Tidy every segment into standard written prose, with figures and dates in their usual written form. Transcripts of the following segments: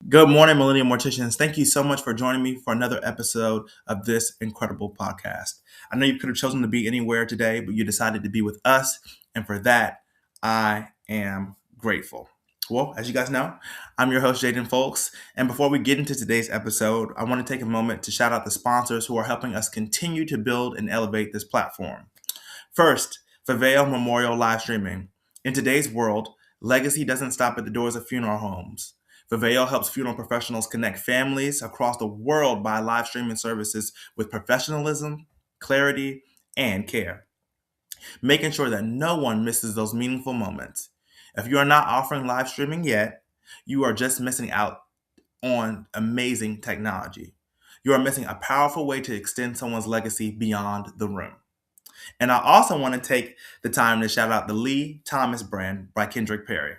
Good morning, Millennial Morticians. Thank you so much for joining me for another episode of this incredible podcast. I know you could have chosen to be anywhere today, but you decided to be with us. And for that, I am grateful. Well, as you guys know, I'm your host, Jaden Fowlkes. And before we get into today's episode, I want to take a moment to shout out the sponsors who are helping us continue to build and elevate this platform. First, Foveo Memorial Livestreaming. In today's world, legacy doesn't stop at the doors of funeral homes. Foveo helps funeral professionals connect families across the world by live streaming services with professionalism, clarity, and care, making sure that no one misses those meaningful moments. If you are not offering live streaming yet, you are just missing out on amazing technology. You are missing a powerful way to extend someone's legacy beyond the room. And I also want to take the time to shout out the Lee Thomas brand by Kendrick Perry.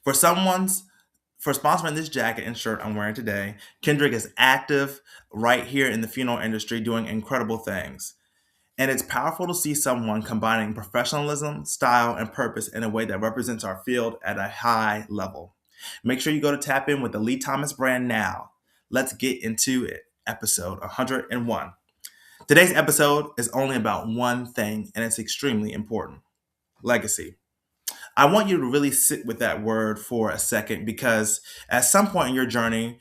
For sponsoring this jacket and shirt I'm wearing today, Kendrick is active right here in the funeral industry doing incredible things. And it's powerful to see someone combining professionalism, style, and purpose in a way that represents our field at a high level. Make sure you go to tap in with the Lee Thomas brand now. Let's get into it. Episode 101. Today's episode is only about one thing, and it's extremely important: legacy. I want you to really sit with that word for a second, because at some point in your journey,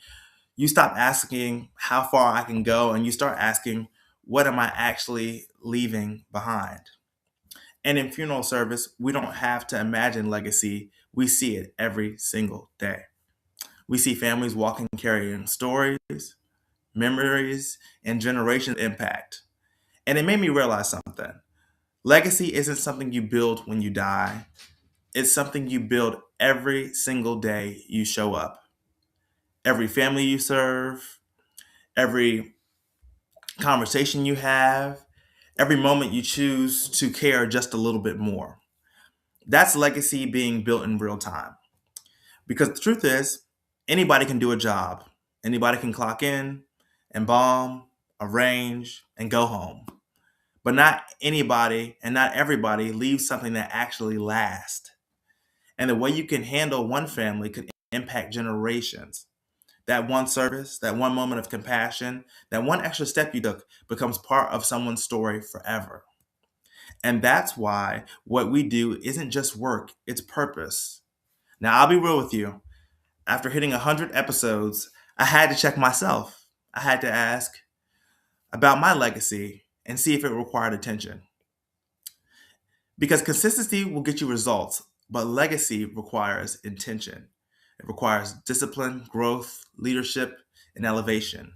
you stop asking how far I can go and you start asking, what am I actually leaving behind? And in funeral service, we don't have to imagine legacy. We see it every single day. We see families walking carrying stories, memories, and generation impact. And it made me realize something. Legacy isn't something you build when you die. It's something you build every single day you show up. Every family you serve, every conversation you have, every moment you choose to care just a little bit more. That's legacy being built in real time. Because the truth is, anybody can do a job. Anybody can clock in, embalm, arrange, and go home. But not anybody and not everybody leaves something that actually lasts. And the way you can handle one family could impact generations. That one service, that one moment of compassion, that one extra step you took becomes part of someone's story forever. And that's why what we do isn't just work, it's purpose. Now, I'll be real with you. After hitting 100 episodes, I had to check myself. I had to ask about my legacy and see if it required attention. Because consistency will get you results, but legacy requires intention. It requires discipline, growth, leadership, and elevation.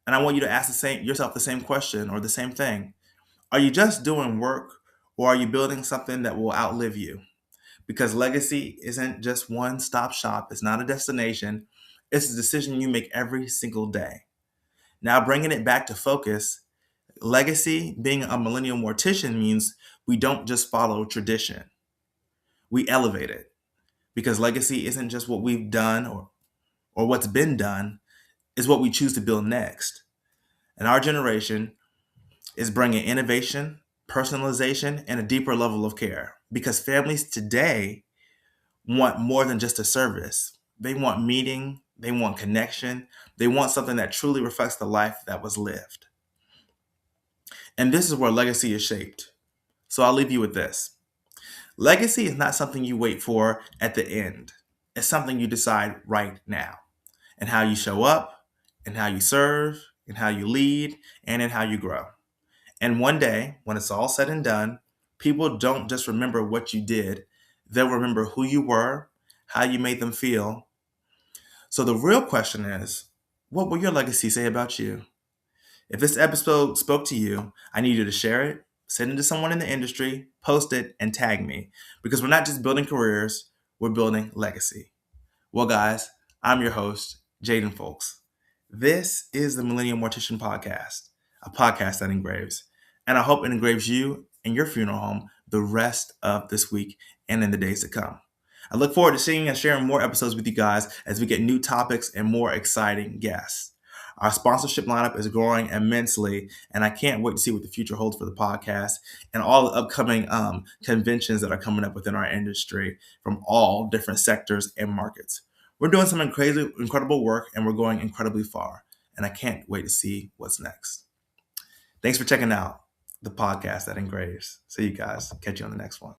And I want you to ask yourself the same question or the same thing. Are you just doing work, or are you building something that will outlive you? Because legacy isn't just one stop shop. It's not a destination. It's a decision you make every single day. Now, bringing it back to focus, legacy, being a millennial mortician, means we don't just follow tradition. We elevate it, because legacy isn't just what we've done or what's been done, is what we choose to build next. And our generation is bringing innovation, personalization, and a deeper level of care, because families today want more than just a service. They want meaning, they want connection, they want something that truly reflects the life that was lived. And this is where legacy is shaped. So I'll leave you with this. Legacy is not something you wait for at the end. It's something you decide right now. And how you show up, and how you serve, and how you lead, and in how you grow. And one day, when it's all said and done, people don't just remember what you did. They'll remember who you were, how you made them feel. So the real question is, what will your legacy say about you? If this episode spoke to you, I need you to share it, send it to someone in the industry, post it, and tag me. Because we're not just building careers, we're building legacy. Well, guys, I'm your host, Jaden Fowlkes. This is the Millennial Mortician Podcast, a podcast that engraves. And I hope it engraves you and your funeral home the rest of this week and in the days to come. I look forward to seeing and sharing more episodes with you guys as we get new topics and more exciting guests. Our sponsorship lineup is growing immensely, and I can't wait to see what the future holds for the podcast and all the upcoming conventions that are coming up within our industry from all different sectors and markets. We're doing some incredible work, and we're going incredibly far. And I can't wait to see what's next. Thanks for checking out the podcast that engraves. See you guys. Catch you on the next one.